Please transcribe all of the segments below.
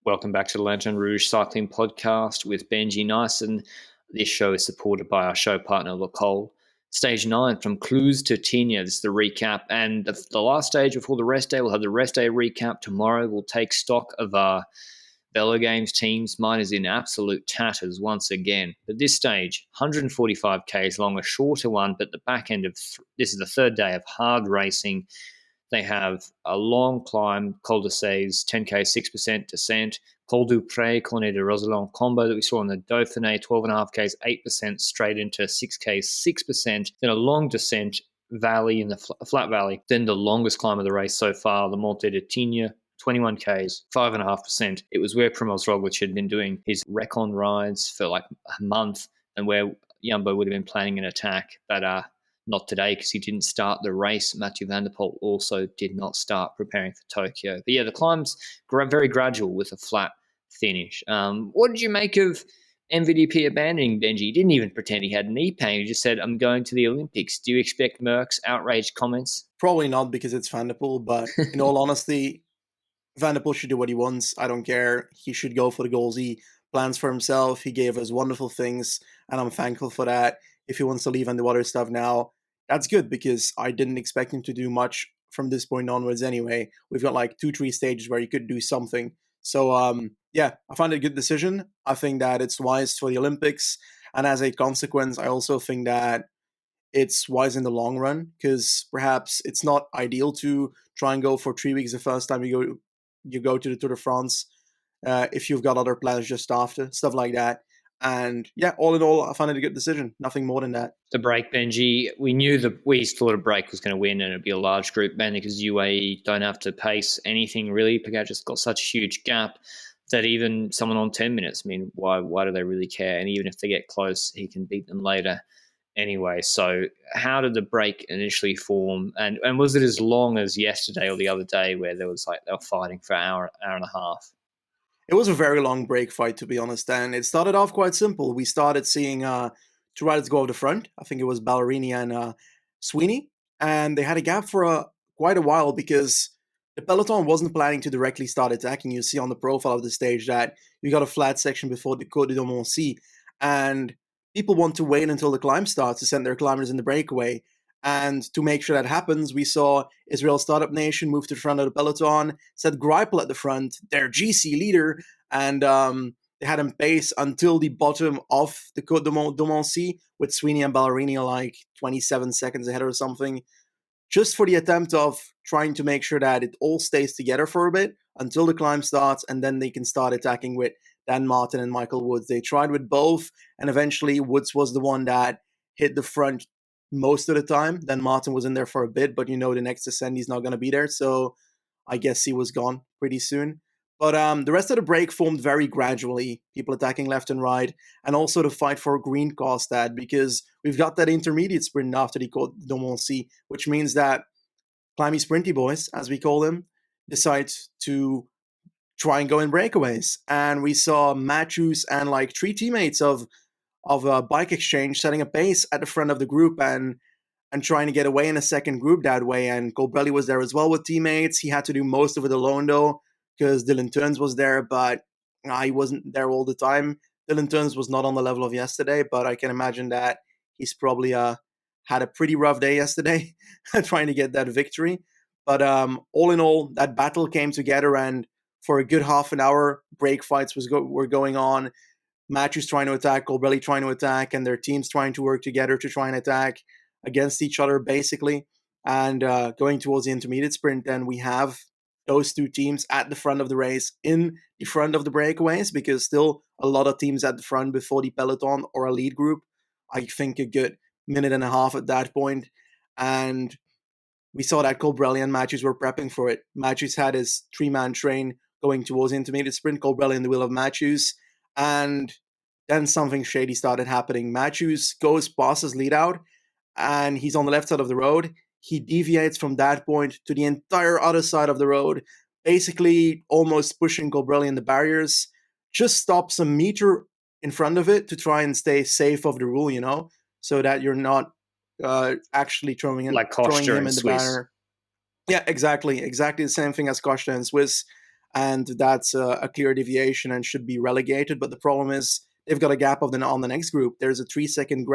Welcome back to the Lanterne Rouge Cycling Podcast with Benji Naesen. This show is supported by our show partner, Lacole. Stage 9, from Cluses to Tignes, this is the recap. And the last stage before the rest day, we'll have the rest day recap tomorrow. We'll take stock of our Velo Games teams. Mine is in absolute tatters once again. But this stage, 145 Ks long, a shorter one, but the back end of this is the third day of hard racing. They have a long climb, Col de 10K, 6% descent, Col du Pré, Cornet de Roselon combo that we saw on the Dauphiné, 12.5Ks, 8% straight into 6K, 6%, then a long descent valley in the flat valley, then the longest climb of the race so far, the Monte de Tignes, 21Ks, 5.5%. It was where Primoz Roglic had been doing his recon rides for like a month and where Jumbo would have been planning an attack, but not today because he didn't start the race. Mathieu van der Poel also did not start preparing for Tokyo. But yeah, the climb's very gradual with a flat finish. What did you make of MVDP abandoning Benji? He didn't even pretend he had knee pain. He just said, I'm going to the Olympics. Do you expect Merck's outraged comments? Probably not because it's Van der Poel, but in all honesty, Van der Poel should do what he wants. I don't care. He should go for the goals he plans for himself. He gave us wonderful things, and I'm thankful for that. If he wants to leave underwater stuff now, that's good because I didn't expect him to do much from this point onwards anyway. We've got like 2-3 stages where he could do something. So, yeah, I find it a good decision. I think that it's wise for the Olympics. And as a consequence, I also think that it's wise in the long run because perhaps it's not ideal to try and go for 3 weeks the first time you go to the Tour de France if you've got other plans just after, stuff like that. And yeah, all in all, I find it a good decision. Nothing more than that. The break, Benji, we thought a break was going to win and it'd be a large group, mainly because UAE don't have to pace anything really. Pogacar just got such a huge gap that even someone on 10 minutes, I mean, why do they really care? And even if they get close, he can beat them later anyway. So how did the break initially form? And was it as long as yesterday or the other day where there was like they were fighting for an hour and a half? It was a very long break fight, to be honest, and it started off quite simple. We started seeing two riders go off the front. I think it was Ballerini and Sweeney, and they had a gap for quite a while because the peloton wasn't planning to directly start attacking. You see on the profile of the stage that you got a flat section before the Côte de Moncy, and people want to wait until the climb starts to send their climbers in the breakaway. And to make sure that happens, we saw Israel Startup Nation move to the front of the peloton, set Greipel at the front, their GC leader, and they had him pace until the bottom of the Côte de Moncy with Sweeney and Ballerini like 27 seconds ahead or something, just for the attempt of trying to make sure that it all stays together for a bit until the climb starts, and then they can start attacking with Dan Martin and Michael Woods. They tried with both, and eventually Woods was the one that hit the front most of the time. Then Martin was in there for a bit, but the next descent he's not going to be there, so I guess he was gone pretty soon. But the rest of the break formed very gradually, people attacking left and right, and also the fight for green Karstad, because we've got that intermediate sprint after the Côte de Moncy, which means that climby sprinty boys, as we call them, decide to try and go in breakaways. And we saw Matthews and like 3 teammates of a bike exchange setting a pace at the front of the group and trying to get away in a second group that way. And Colbrelli was there as well with teammates. He had to do most of it alone though, because Dylan Teuns was there, but he wasn't there all the time. Dylan Teuns was not on the level of yesterday, but I can imagine that he's probably had a pretty rough day yesterday trying to get that victory. But all in all, that battle came together, and for a good half an hour, break fights were going on. Matthews trying to attack, Colbrelli trying to attack, and their teams trying to work together to try and attack against each other, basically. And going towards the intermediate sprint, then we have those two teams at the front of the race, in the front of the breakaways, because still a lot of teams at the front before the peloton or a lead group. I think a good minute and a half at that point. And we saw that Colbrelli and Matthews were prepping for it. Matthews had his 3-man train going towards the intermediate sprint, Colbrelli in the wheel of Matthews. And then something shady started happening. Matthews goes past his lead out, and he's on the left side of the road. He deviates from that point to the entire other side of the road, basically almost pushing Colbrelli in the barriers. Just stops a meter in front of it to try and stay safe of the rule, so that you're not actually throwing him in the barrier. Yeah, exactly the same thing as Costa and Swiss. and that's a clear deviation and should be relegated. But the problem is they've got a gap on the next group. There's a 3-second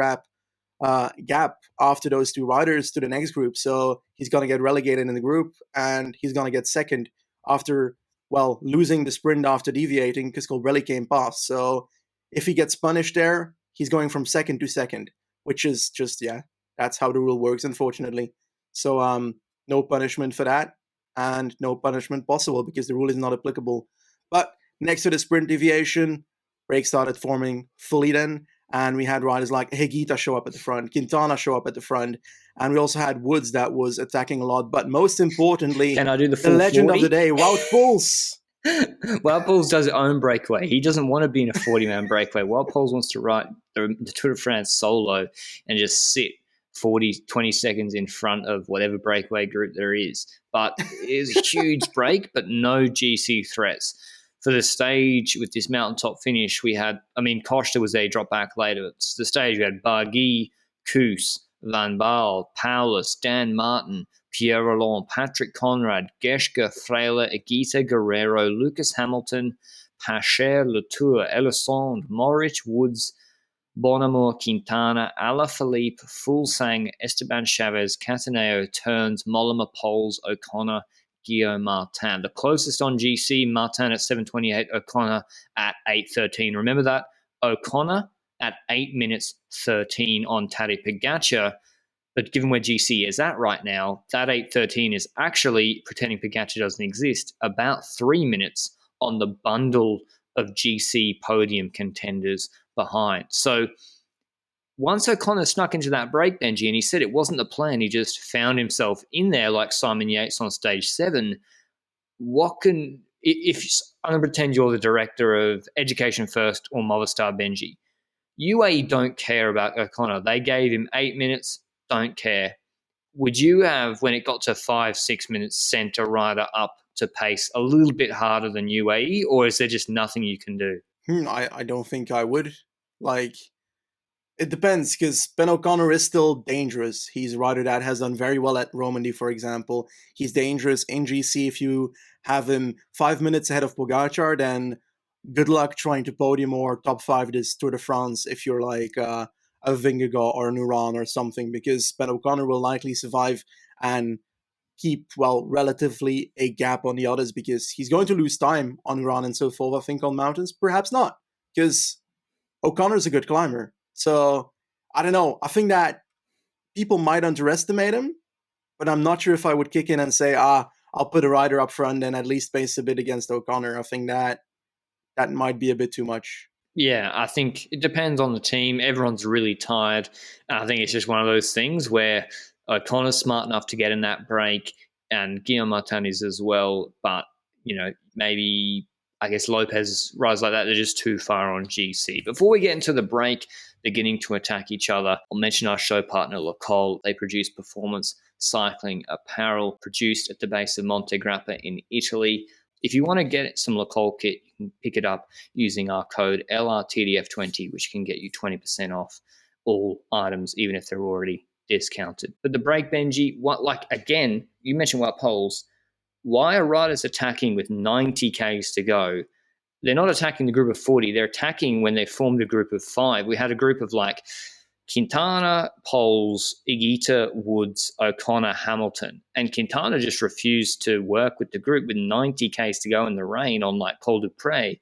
gap after those two riders to the next group. So he's going to get relegated in the group, and he's going to get second after, well, losing the sprint after deviating because Colbrelli came past. So if he gets punished there, he's going from second to second, which is just, yeah, that's how the rule works, unfortunately. So no punishment for that, and no punishment possible because the rule is not applicable. But next to the sprint deviation, break started forming fully then, and we had riders like Higuita show up at the front, Quintana show up at the front, and we also had Woods that was attacking a lot. But most importantly, Can I do the legend of the day, Wout Poels. Wout Poels does his own breakaway. He doesn't want to be in a 40-man breakaway. Wout Poels wants to ride the Tour de France solo and just sit 20 seconds in front of whatever breakaway group there is. But it was a huge break, but no GC threats. For the stage with this mountaintop finish, we had, Costa was there, he dropped back later. It's the stage we had Barguil, Koos, Van Baal, Paulus, Dan Martin, Pierre Roland, Patrick Conrad, Geschke, Freyler, Higuita, Guerrero, Lucas Hamilton, Pacher, Latour, Elisond, Moritz, Woods, Bonamour, Quintana, Alaphilippe, Fulsang, Esteban Chavez, Cataneo, Turns, Mollema, Poles, O'Connor, Guillaume Martin. The closest on GC, Martin at 7:28, O'Connor at 8:13. Remember that? O'Connor at 8 minutes 13 on Tadej Pogacar. But given where GC is at right now, that 8:13 is actually, pretending Pogacar doesn't exist, about 3 minutes on the bundle of GC podium contenders behind. So once O'Connor snuck into that break, Benji, and he said it wasn't the plan, he just found himself in there like Simon Yates on stage 7. If I'm going to pretend you're the director of Education First or Movistar, Benji, UAE don't care about O'Connor. They gave him 8 minutes, don't care. Would you have, when it got to 5-6 minutes, sent a rider up to pace a little bit harder than UAE, or is there just nothing you can do? I don't think I would. It depends, because Ben O'Connor is still dangerous. He's a rider that has done very well at Romandy, for example. He's dangerous in GC. If you have him 5 minutes ahead of Pogacar, then good luck trying to podium or top 5 this Tour de France if you're like a Vingegaard or a Nuran or something, because Ben O'Connor will likely survive and keep, well, relatively a gap on the others, because he's going to lose time on Nuran and so forth, I think, on mountains. Perhaps not, because O'Connor's a good climber. So, I don't know. I think that people might underestimate him, but I'm not sure if I would kick in and say, I'll put a rider up front and at least pace a bit against O'Connor. I think that might be a bit too much. Yeah, I think it depends on the team. Everyone's really tired. I think it's just one of those things where O'Connor's smart enough to get in that break, and Guillaume Martin is as well. But, maybe, I guess, Lopez rides like that, they're just too far on GC. Before we get into the break, beginning to attack each other, I'll mention our show partner, Locol. They produce performance cycling apparel produced at the base of Monte Grappa in Italy. If you want to get some Locol kit, you can pick it up using our code LRTDF20, which can get you 20% off all items, even if they're already discounted. But the break, Benji, again, you mentioned Wout Poels. Why are riders attacking with 90 Ks to go? They're not attacking the group of 40. They're attacking when they formed a group of 5. We had a group of like Quintana, Poels, Higuita, Woods, O'Connor, Hamilton. And Quintana just refused to work with the group with 90 Ks to go in the rain on like Col du Pré.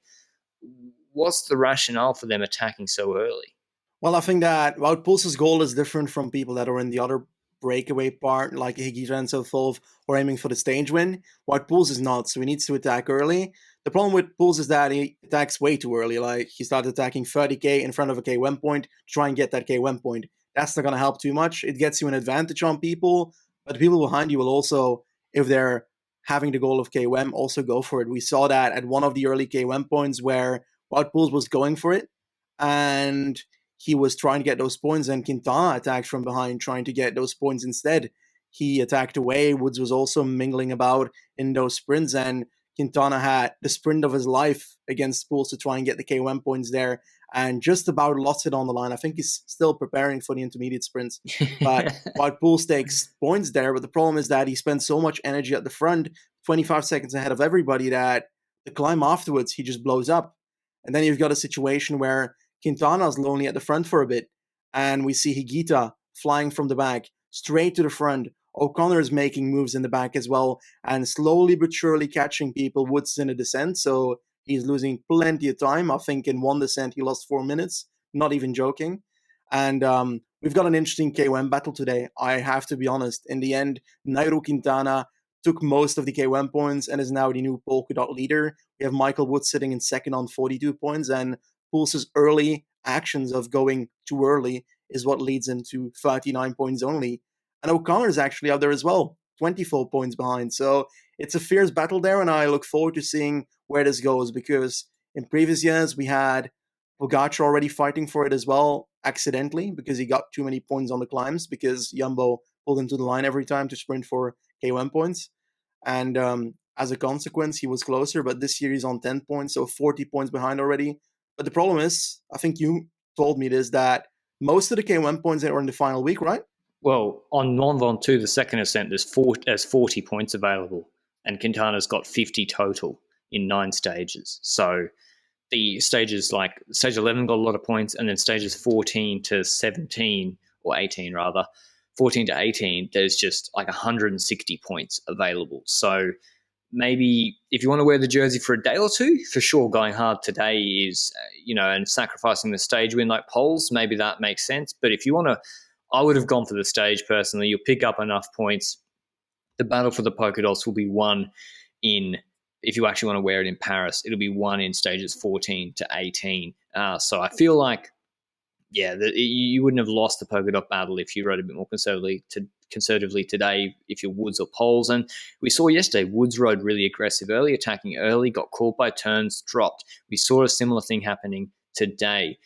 What's the rationale for them attacking so early? Well, I think that Wout Poels' goal is different from people that are in the other breakaway part, like Higuita and so forth, or aiming for the stage win. Wout Poels is not, so he needs to attack early. The problem with Poels is that he attacks way too early. Like, he started attacking 30k in front of a K1 point to try and get that K1 point. That's not going to help too much. It gets you an advantage on people, but the people behind you will also, if they're having the goal of K1, also go for it. We saw that at one of the early K1 points where Wout Poels was going for it, and he was trying to get those points, and Quintana attacked from behind, trying to get those points instead. He attacked away. Woods was also mingling about in those sprints, and Quintana had the sprint of his life against Poels to try and get the K1 points there, and just about lost it on the line. I think he's still preparing for the intermediate sprints. But Wout Poels takes points there, but the problem is that he spends so much energy at the front, 25 seconds ahead of everybody, that the climb afterwards, he just blows up. And then you've got a situation where Quintana's lonely at the front for a bit, and we see Higuita flying from the back straight to the front. O'Connor is making moves in the back as well, and slowly but surely catching people. Woods is in a descent, so he's losing plenty of time. I think in one descent he lost 4 minutes, not even joking. And we've got an interesting KOM battle today. I have to be honest. In the end, Nairo Quintana took most of the KOM points and is now the new polka dot leader. We have Michael Woods sitting in second on 42 points, and Pulse's early actions of going too early is what leads him to 39 points only. And O'Connor is actually out there as well, 24 points behind. So it's a fierce battle there, and I look forward to seeing where this goes, because in previous years we had Pogacar already fighting for it as well, accidentally, because he got too many points on the climbs, because Jumbo pulled him to the line every time to sprint for KOM points. And as a consequence, he was closer, but this year he's on 10 points, so 40 points behind already. But the problem is, I think you told me this, that most of the KOM points are in the final week, right? Well, on Mont Ventoux, the second ascent, there's 40 points available, and Quintana's got 50 total in 9 stages. So the stages, like stage 11 got a lot of points, and then stages 14 to 17, or 18 rather, 14 to 18, there's just like 160 points available. So maybe if you want to wear the jersey for a day or two, for sure, going hard today is, and sacrificing the stage win like Poles, maybe that makes sense. But if you want to, I would have gone for the stage personally. You'll pick up enough points. The battle for the polka dots will be won in, if you actually want to wear it in Paris, it'll be won in stages 14 to 18. So I feel like, you wouldn't have lost the polka dot battle if you rode a bit more conservatively today, if you're Woods or Poles. And we saw yesterday, Woods rode really aggressive early, attacking early, got caught by turns, dropped. We saw a similar thing happening today.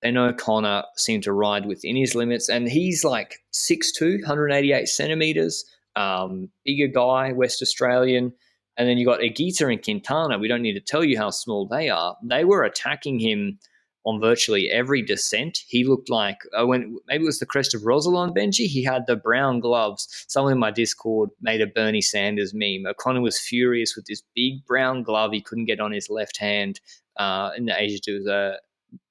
Ben O'Connor seemed to ride within his limits, and he's like 6'2", 188 centimeters, bigger guy, West Australian. And then you got Higuita and Quintana. We don't need to tell you how small they are. They were attacking him on virtually every descent. He looked like, maybe it was the crest of Rosalind, Benji. He had the brown gloves. Someone in my Discord made a Bernie Sanders meme. O'Connor was furious with this big brown glove he couldn't get on his left hand. In the Asia, it was a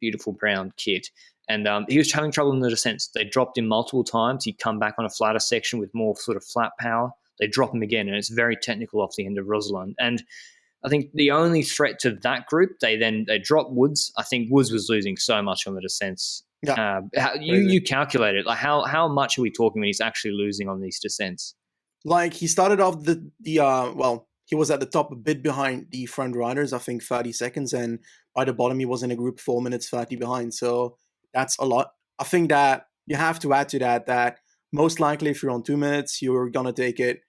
beautiful brown kit. And he was having trouble in the descents. They dropped him multiple times. He'd come back on a flatter section with more sort of flat power. They drop him again, and it's very technical off the end of Rosalind. And I think the only threat to that group, they dropped Woods. I think Woods was losing so much on the descents. Yeah. You calculate it. Like how much are we talking when he's actually losing on these descents? Like he started off he was at the top a bit behind the front riders, I think 30 seconds, and by the bottom he was in a group 4 minutes 30 behind. So that's a lot. I think that you have to add to that most likely if you're on 2 minutes, you're going to take it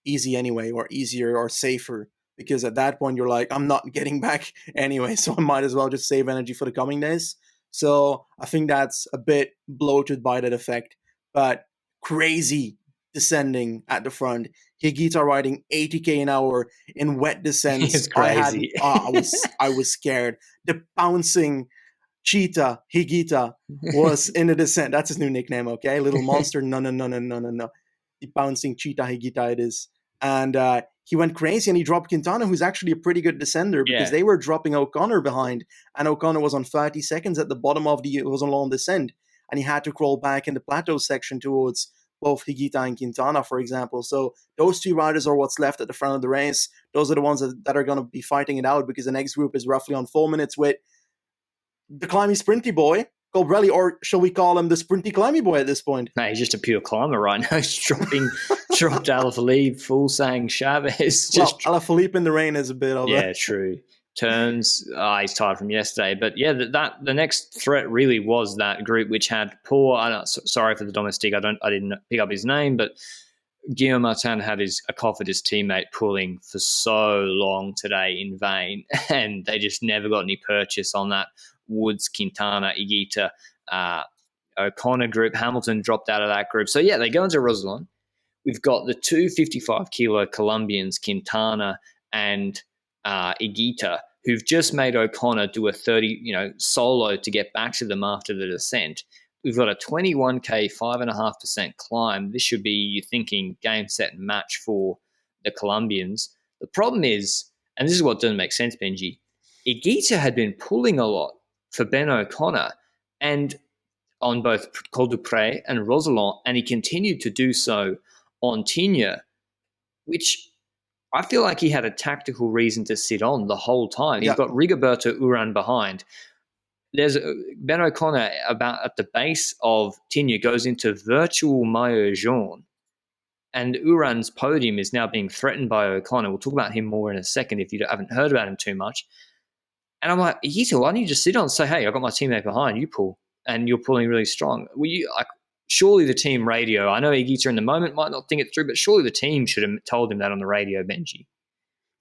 easy anyway, or easier or safer, because at that point you're like, I'm not getting back anyway, so I might as well just save energy for the coming days. So I think that's a bit bloated by that effect, but crazy descending at the front. Higuita riding 80k an hour in wet descents. It's crazy. I was scared. The bouncing cheetah Higuita was in the descent. That's his new nickname, okay? Little monster. No. The bouncing cheetah Higuita it is. And he went crazy, and he dropped Quintana, who's actually a pretty good descender, because they were dropping O'Connor behind, and O'Connor was on 30 seconds at the bottom of it was a long descent, and he had to crawl back in the plateau section towards both Higuita and Quintana, for example. So those two riders are what's left at the front of the race. Those are the ones that are going to be fighting it out, because the next group is roughly on 4 minutes with the climby sprinty boy, Colbrelli, or shall we call him the sprinty climby boy at this point? No, he's just a pure climber right now. He's dropped Alaphilippe, Fuglsang, Chavez. Alaphilippe in the rain is a bit of true. Turns, he's tired from yesterday. But yeah, the next threat really was that group, which had sorry for the domestique, I didn't pick up his name, but Guillaume Martin had a cough at his teammate pulling for so long today in vain, and they just never got any purchase on that Woods, Quintana, Higuita, O'Connor group. Hamilton dropped out of that group. So yeah, they go into Rosalind. We've got the two 55-kilo Colombians, Quintana and Higuita, who've just made O'Connor do a 30, solo to get back to them after the descent. We've got a 21k, 5.5% climb. This should be, you're thinking, game, set, and match for the Colombians. The problem is, and this is what doesn't make sense, Benji. Higuita had been pulling a lot for Ben O'Connor and on both Col du Pré and Roselont, and he continued to do so on Tignes, which I feel like he had a tactical reason to sit on the whole time. He's got Rigoberto Urán behind. There's Ben O'Connor about at the base of Tignes goes into virtual maillot jaune, and Uran's podium is now being threatened by O'Connor. We'll talk about him more in a second if you haven't heard about him too much. And I'm like, Higuita, why don't you just sit on and say, hey, I've got my teammate behind, you pull, and you're pulling really strong. Surely the team radio, I know Higuita in the moment might not think it through, but surely the team should have told him that on the radio, Benji.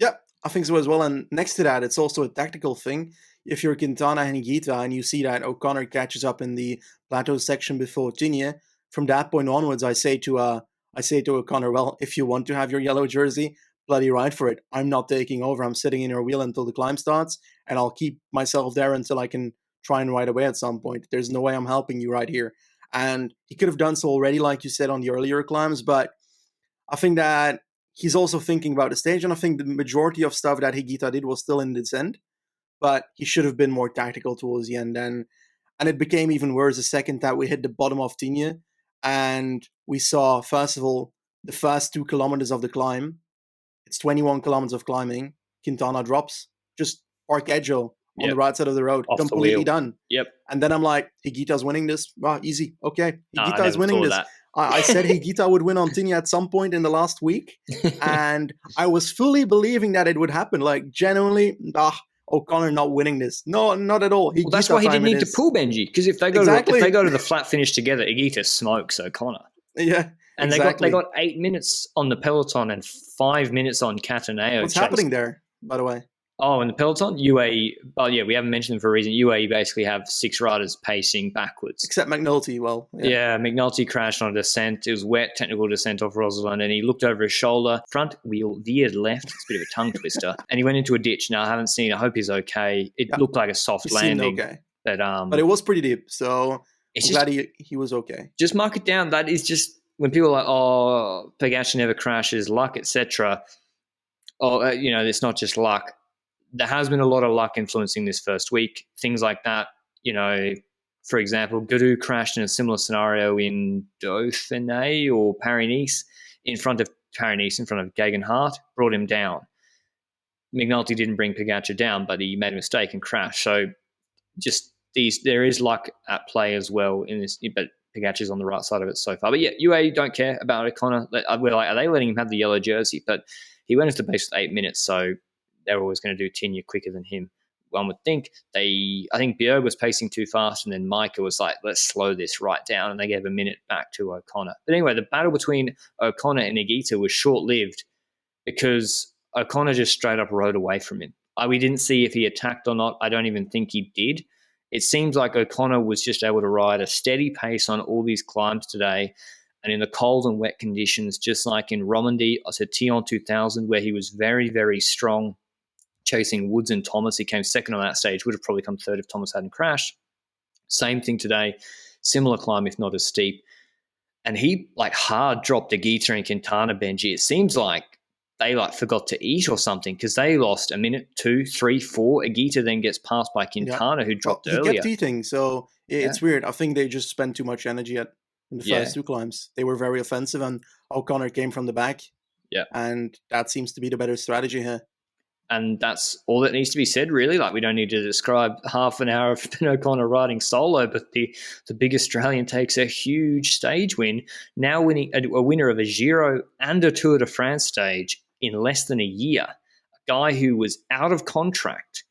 Yeah, I think so as well. And next to that, it's also a tactical thing. If you're Quintana and Higuita and you see that O'Connor catches up in the plateau section before Tignes, from that point onwards, I say to O'Connor, well, if you want to have your yellow jersey, bloody right for it. I'm not taking over. I'm sitting in your wheel until the climb starts, and I'll keep myself there until I can try and ride away at some point. There's no way I'm helping you right here. And he could have done so already, like you said, on the earlier climbs, but I think that he's also thinking about the stage, and I think the majority of stuff that Higuita did was still in the descent, but he should have been more tactical towards the end. And it became even worse the second that we hit the bottom of Tignes, and we saw, first of all, the first 2 kilometers of the climb. It's 21 kilometers of climbing. Quintana drops, just Park Edgeo on the right side of the road, Off completely done. Yep. And then I'm like, Higuita's winning this. Wow, easy. Okay, Higuita's winning this. I said Higuita would win on Tignes at some point in the last week, and I was fully believing that it would happen. Like, genuinely, O'Connor not winning this. No, not at all. Well, that's why he didn't need to pull Benji, because if they go to the flat finish together, Higuita smokes O'Connor. Yeah, and they got 8 minutes on the peloton and 5 minutes on Cataneo. What's happening there, by the way? Oh, in the peloton, UAE. Oh, yeah, we haven't mentioned them for a reason. UAE basically have 6 riders pacing backwards, except McNulty. Well, yeah, McNulty crashed on a descent. It was wet, technical descent off Rosalind, and he looked over his shoulder. Front wheel veered left. It's a bit of a tongue twister, and he went into a ditch. Now I haven't seen. I hope he's okay. It looked like a soft landing, okay, but it was pretty deep. So I'm glad he was okay. Just mark it down. That is just when people are like, oh, Pogacar never crashes, luck, etc. Oh, it's not just luck. There has been a lot of luck influencing this first week. Things like that, for example, Guru crashed in a similar scenario in Dauphiné or Paris-Nice in front of Geoghegan Hart, brought him down. McNulty didn't bring Pogacar down, but he made a mistake and crashed. So just there is luck at play as well in this, but Pogacar's on the right side of it so far. But yeah, UAE don't care about O'Connor. We're like, are they letting him have the yellow jersey? But he went into the base with 8 minutes, so they're always going to do Tignes quicker than him. One would think. I think Bjerg was pacing too fast, and then Micah was like, let's slow this right down, and they gave a minute back to O'Connor. But anyway, the battle between O'Connor and Higuita was short-lived because O'Connor just straight up rode away from him. We didn't see if he attacked or not. I don't even think he did. It seems like O'Connor was just able to ride a steady pace on all these climbs today, and in the cold and wet conditions, just like in Romandy, to Tion 2000, where he was very, very strong, chasing Woods and Thomas. He came second on that stage, would have probably come third if Thomas hadn't crashed. Same thing today, similar climb, if not as steep. And he hard dropped Higuita and Quintana, Benji. It seems like they forgot to eat or something, because they lost a minute, 2, 3, 4. Higuita then gets passed by Quintana, who dropped earlier. He kept eating, so it's weird. I think they just spent too much energy in the first 2 climbs. They were very offensive, and O'Connor came from the back. Yeah, and that seems to be the better strategy here. And that's all that needs to be said, really. We don't need to describe half an hour of Ben O'Connor riding solo, but the big Australian takes a huge stage win, now winning a winner of a Giro and a Tour de France stage in less than a year. A guy who was out of contract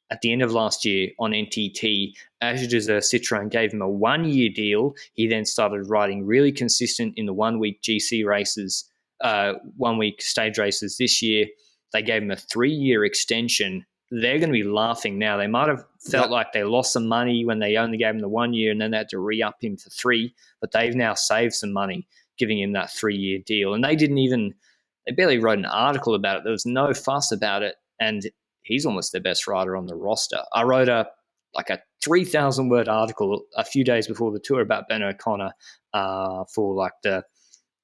at the end of last year on NTT. Agile Citroën gave him a 1-year deal. He then started riding really consistent in the 1-week GC races, 1-week stage races this year. They gave him a 3-year extension. They're going to be laughing now. They might have felt like they lost some money when they only gave him the 1 year and then they had to re-up him for 3, but they've now saved some money giving him that 3-year deal. And they barely wrote an article about it. There was no fuss about it, and he's almost their best rider on the roster. I wrote a 3,000-word article a few days before the tour about Ben O'Connor for the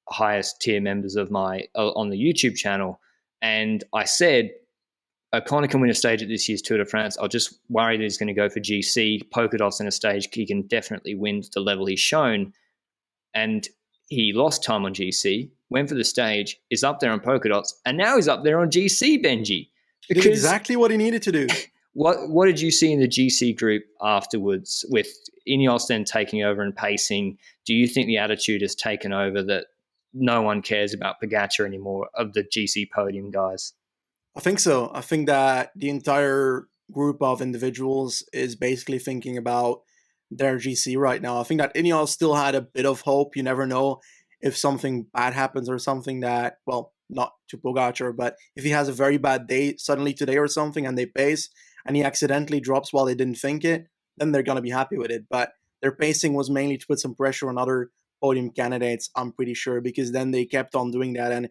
highest tier members of my on the YouTube channel. And I said, O'Connor can win a stage at this year's Tour de France. I'll just worry that he's going to go for GC. Polka dots in a stage he can definitely win to the level he's shown. And he lost time on GC, went for the stage, is up there on polka dots, and now he's up there on GC, Benji. He did exactly what he needed to do. What did you see in the GC group afterwards with Ineos then taking over and pacing? Do you think the attitude has taken over that no one cares about Pogačar anymore of the GC podium guys? I think so. I think that the entire group of individuals is basically thinking about their GC right now. I think that Ineos still had a bit of hope. You never know if something bad happens or something that, well, not to Pogačar, but if he has a very bad day suddenly today or something and they pace and he accidentally drops while they didn't think it, then they're going to be happy with it. But their pacing was mainly to put some pressure on other podium candidates, I'm pretty sure, because then they kept on doing that. And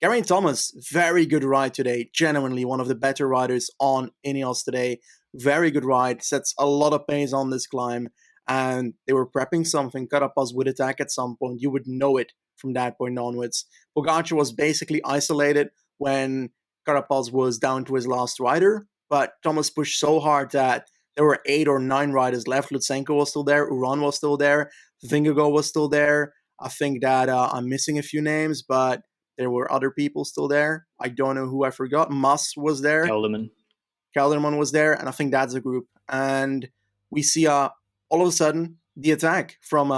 Geraint Thomas, very good ride today. Genuinely one of the better riders on Ineos today. Very good ride. Sets a lot of pace on this climb. And they were prepping something. Carapaz would attack at some point. You would know it from that point onwards. Pogačar was basically isolated when Carapaz was down to his last rider. But Thomas pushed so hard that there were 8 or 9 riders left. Lutsenko was still there. Uran was still there. Vingegaard was still there. I think that I'm missing a few names, but there were other people still there. I don't know who I forgot. Mas was there. Kelderman was there. And I think that's a group. And we see all of a sudden the attack from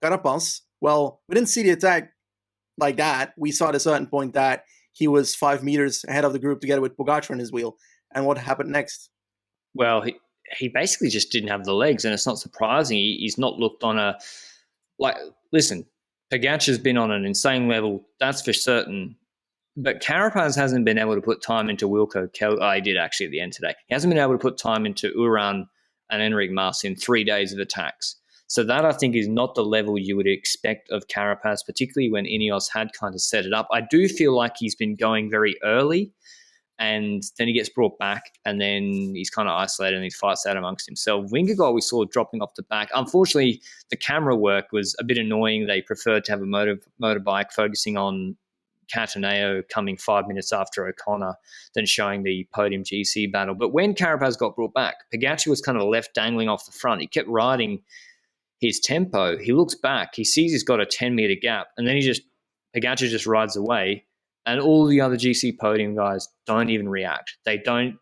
Carapaz. Well, we didn't see the attack like that. We saw at a certain point that he was 5 meters ahead of the group together with Pogačar on his wheel. And what happened next? Well, he basically just didn't have the legs, and it's not surprising. He's not looked on a listen, Pogačar's been on an insane level, that's for certain. But Carapaz hasn't been able to put time into Wilco. He did actually at the end today. He hasn't been able to put time into Uran and Enric Mas in 3 days of attacks. So that, I think, is not the level you would expect of Carapaz, particularly when Ineos had kind of set it up. I do feel like he's been going very early, and then he gets brought back, and then he's kind of isolated and he fights out amongst himself. Vingegaard we saw dropping off the back. Unfortunately, the camera work was a bit annoying. They preferred to have a motorbike focusing on Cataneo coming 5 minutes after O'Connor than showing the podium GC battle. But when Carapaz got brought back, Pogačar was kind of left dangling off the front. He kept riding his tempo. He looks back. He sees he's got a 10-meter gap, and then Pogačar just rides away. And all the other GC podium guys don't even react. They don't.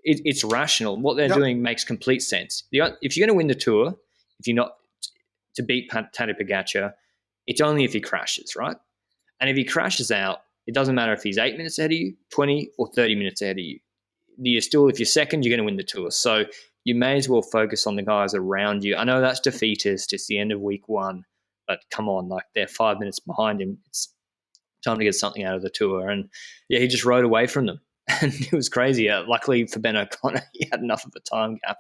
It's rational. What they're doing makes complete sense. If you're going to win the Tour, if you're not to beat Tadej Pogačar, it's only if he crashes, right? And if he crashes out, it doesn't matter if he's 8 minutes ahead of you, 20 or 30 minutes ahead of you. If you're second, you're going to win the Tour. So you may as well focus on the guys around you. I know that's defeatist. It's the end of week 1, but come on, they're 5 minutes behind him. It's time to get something out of the Tour. And yeah, he just rode away from them. And it was crazy. Luckily for Ben O'Connor, he had enough of a time gap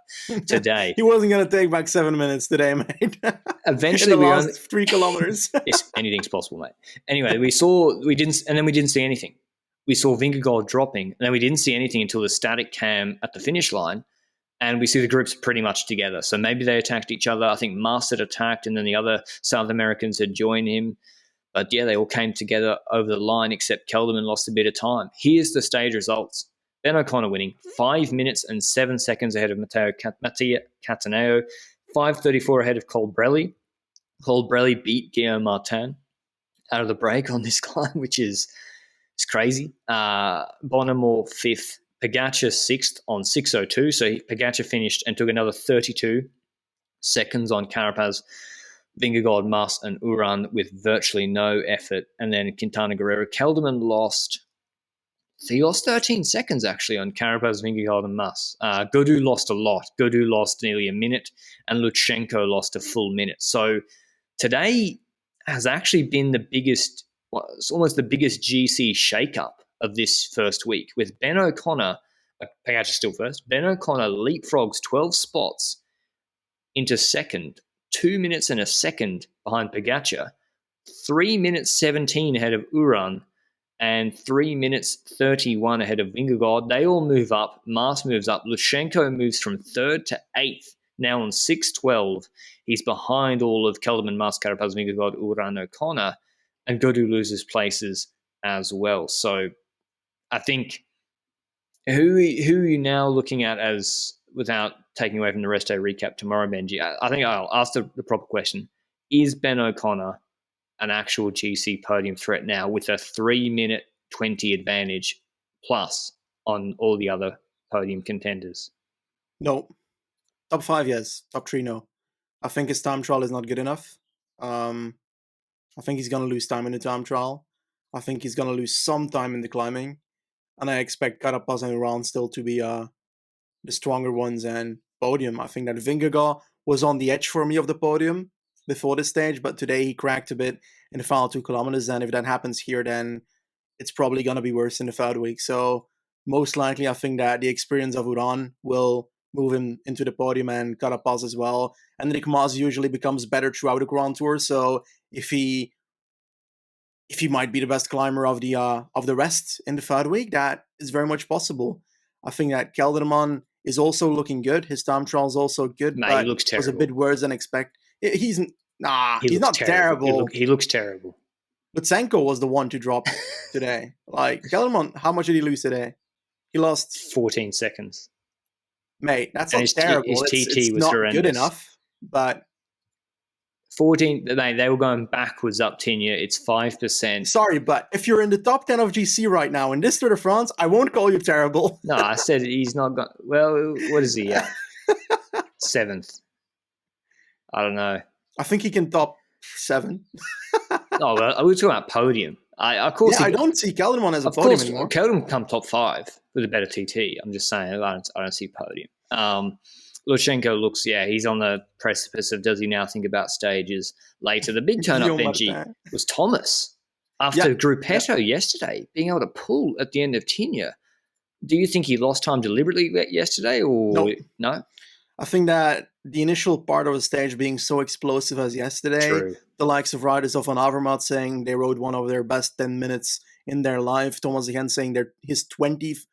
today. He wasn't going to take back 7 minutes today, mate. Eventually, we lost 3 kilometers. Yes, anything's possible, mate. Anyway, we didn't see anything. We saw Vingegaard dropping, and then we didn't see anything until the static cam at the finish line. And we see the groups pretty much together. So maybe they attacked each other. I think Mas had attacked, and then the other South Americans had joined him. But yeah, they all came together over the line, except Kelderman lost a bit of time. Here's the stage results. Ben O'Connor winning 5 minutes and 7 seconds ahead of Mattia Cataneo, 5:34 ahead of Colbrelli. Colbrelli beat Guillaume Martin out of the break on this climb, which is crazy. Bonamore 5th, Pogačar 6th on 6:02. So Pogačar finished and took another 32 seconds on Carapaz, Vingegaard, Mas, and Uran with virtually no effort. And then Quintana Guerrero. Kelderman lost 13 seconds actually on Carapaz, Vingegaard, and Mas. Gaudu lost a lot. Gaudu lost nearly a minute, and Lutsenko lost a full minute. So today has actually been it's almost the biggest GC shakeup of this first week, with Ben O'Connor, Pogačar still first, Ben O'Connor leapfrogs 12 spots into second, 2 minutes and a second behind Pogačar, 3 minutes 17 ahead of Uran, and 3 minutes 31 ahead of Vingegaard. They all move up. Mas moves up. Lutsenko moves from 3rd to 8th, now on 6:12. He's behind all of Kelderman, Mas, Carapaz, Vingegaard, Uran, O'Connor, and Gaudu loses places as well. So I think Who are you now looking at as, without taking away from the rest day recap tomorrow, Benji? I think I'll ask the proper question. Is Ben O'Connor an actual GC podium threat now with a 3-minute 20 advantage plus on all the other podium contenders? No. Top 5, yes. Top 3, no. I think his time trial is not good enough. I think he's going to lose time in the time trial. I think he's going to lose some time in the climbing. And I expect Carapaz and Uran still to be the stronger ones and podium. I think that Vingegaard was on the edge for me of the podium before this stage, but today he cracked a bit in the final 2 kilometers. And if that happens here, then it's probably going to be worse in the third week. So most likely, I think that the experience of Uran will move him into the podium and Carapaz as well. And Enric Mas usually becomes better throughout the Grand Tour. So if he might be the best climber of the rest in the third week, that is very much possible. I think that Kelderman is also looking good. His time trial is also good, Mate, but he looks terrible. was a bit worse than expected. He's not terrible. He looks terrible. Lutsenko was the one to drop today. Like, Kelderman, how much did he lose today? He lost 14 seconds. Mate, that's not terrible. His TT it's was not horrendous. Good enough, but 14, they were going backwards up Tignes. It's 5%. Sorry, but if you're in the top 10 of GC right now in this Tour de France, I won't call you terrible. No, I said he's not got. Well, what is he at? 7th. I don't know. I think he can top 7. Oh, well, we're talking about podium. I don't see Kelderman as a podium anymore. Kelderman come top 5 with a better TT. I'm just saying, I don't see podium. Lutsenko looks, he's on the precipice of, does he now think about stages later? The big turn up, Benji, was Thomas after Gruppetto yesterday, being able to pull at the end of Tignes. Do you think he lost time deliberately yesterday, or no? I think that the initial part of the stage being so explosive as yesterday, True. The likes of riders of Van Avermaet saying they rode one of their best 10 minutes in their life, Thomas again saying his 20th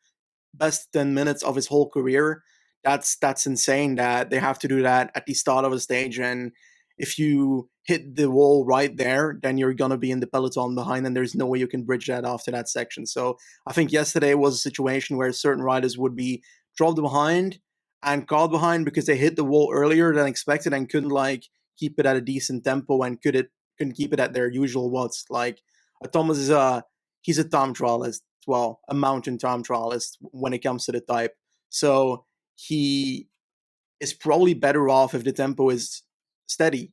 best 10 minutes of his whole career. That's insane that they have to do that at the start of a stage, and if you hit the wall right there, then you're going to be in the peloton behind, and there's no way you can bridge that after that section. So I think yesterday was a situation where certain riders would be dropped behind and caught behind because they hit the wall earlier than expected and couldn't keep it at a decent tempo and couldn't keep it at their usual watts. Like Thomas he's a time trialist, well, a mountain time trialist when it comes to the type. So he is probably better off if the tempo is steady.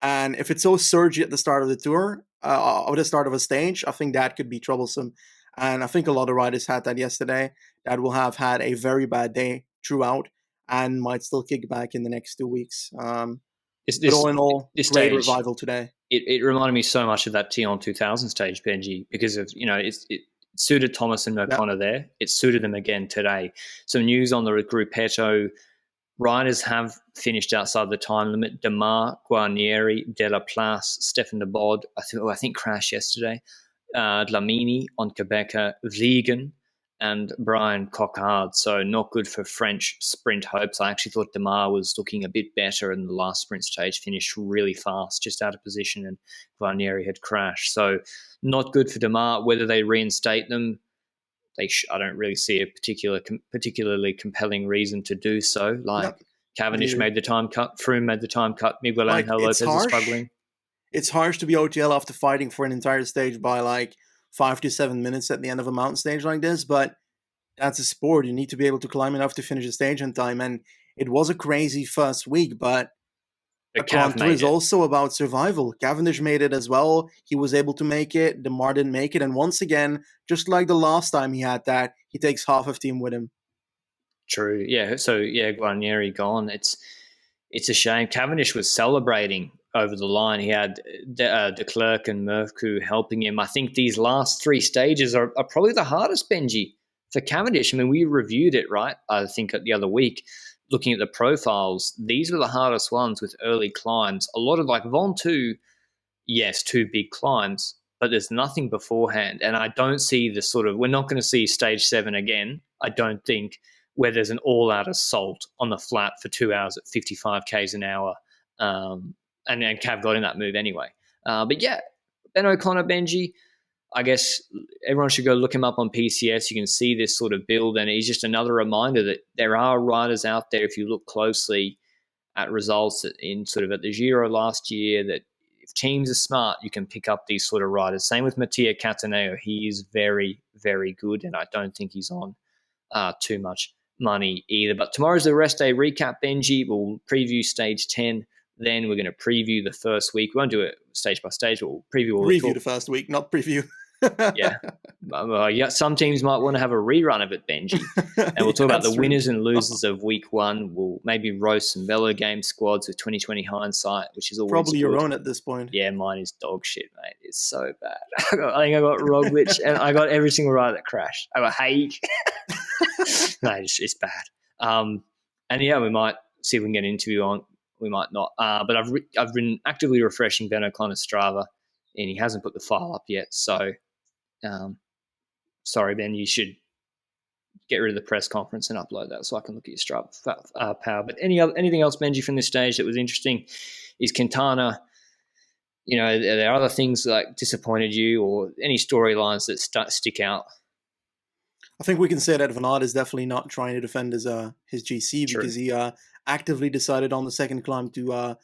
And if it's so surgy at the start of the tour, or the start of a stage, I think that could be troublesome. And I think a lot of riders had that yesterday that will have had a very bad day throughout and might still kick back in the next 2 weeks. But all in all, great revival today. It reminded me so much of that Tion 2000 stage, Benji, because of, it suited Thomas and O'Connor there. It suited them again today. Some news on the Gruppetto. Riders have finished outside the time limit. Demar, Guarnieri, Della Place, Stefan de Bod, I think crashed yesterday. Dlamini, Onkebecker, Vegan, and Brian Coquard. So not good for French sprint hopes. I actually thought Demar was looking a bit better in the last sprint stage, finished really fast, just out of position, and Guarnieri had crashed. So not good for Demar. Whether they reinstate them, I don't really see a particularly compelling reason to do so. Cavendish made the time cut, Froome made the time cut, Miguel Angel Lopez is struggling. It's harsh to be OTL after fighting for an entire stage by 5 to 7 minutes at the end of a mountain stage like this, but that's a sport. You need to be able to climb enough to finish a stage in time, and it was a crazy first week, but a Grand Tour is also about survival. Cavendish made it as well. He was able to make it. Demar didn't make it. And once again, just like the last time he had that, he takes half of team with him. True. Yeah. So, Guarnieri gone. It's a shame. Cavendish was celebrating over the line. He had de Klerk and Mervku helping him. I think these last 3 stages are probably the hardest, Benji, for Cavendish. I mean, we reviewed it, right? I think the other week. Looking at the profiles, these were the hardest ones with early climbs. A lot of Ventoux, yes, 2 big climbs, but there's nothing beforehand. And I don't see the we're not going to see stage 7 again, I don't think, where there's an all-out assault on the flat for 2 hours at 55 Ks an hour. And Cav got in that move anyway. But Ben O'Connor, Benji, I guess everyone should go look him up on PCS. You can see this sort of build, and he's just another reminder that there are riders out there, if you look closely at results in sort of at the Giro last year, that if teams are smart, you can pick up these sort of riders. Same with Mattia Cataneo. He is very, very good, and I don't think he's on too much money either. But tomorrow's the rest day recap, Benji. We'll preview stage 10. Then we're going to preview the first week. We won't do it stage by stage. We'll preview the first week, not preview. Yeah. Some teams might want to have a rerun of it, Benji. And we'll talk about the winners and losers of week one. We'll maybe roast some Velo game squads with 2020 hindsight, which is always probably good. Your own at this point. Yeah, mine is dog shit, mate. It's so bad. I think I got Roglic, and I got every single rider that crashed. I got Haig. No, it's bad. And yeah, we might see if we can get an interview on. We might not. But I've been actively refreshing Ben O'Connor's Strava, and he hasn't put the file up yet. So, sorry, Ben, you should get rid of the press conference and upload that so I can look at your Strava power. But anything else, Benji, from this stage that was interesting? Is Quintana, are there other things like disappointed you, or any storylines that stick out? I think we can say that Van Aert is definitely not trying to defend his GC. True. Because he actively decided on the second climb to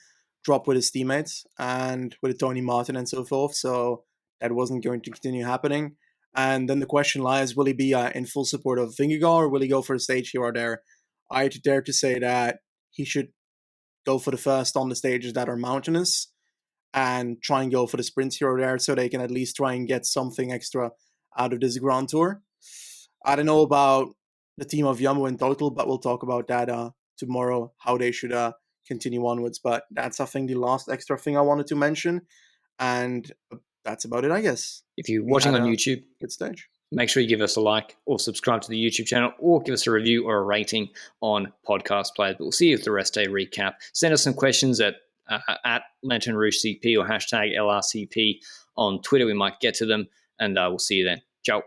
drop with his teammates and with Tony Martin and so forth. So that wasn't going to continue happening. And then the question lies, will he be in full support of Vingegaard, or will he go for a stage here or there? I dare to say that he should go for the first on the stages that are mountainous and try and go for the sprints here or there so they can at least try and get something extra out of this Grand Tour. I don't know about the team of Jumbo in total, but we'll talk about that tomorrow, how they should continue onwards. But that's, I think, the last extra thing I wanted to mention. And that's about it, I guess. If you're watching on YouTube, good stage. Make sure you give us a like or subscribe to the YouTube channel, or give us a review or a rating on podcast players. But we'll see you at the rest day recap. Send us some questions at Lanterne Rouge CP or hashtag LRCP on Twitter. We might get to them, and we'll see you then. Ciao.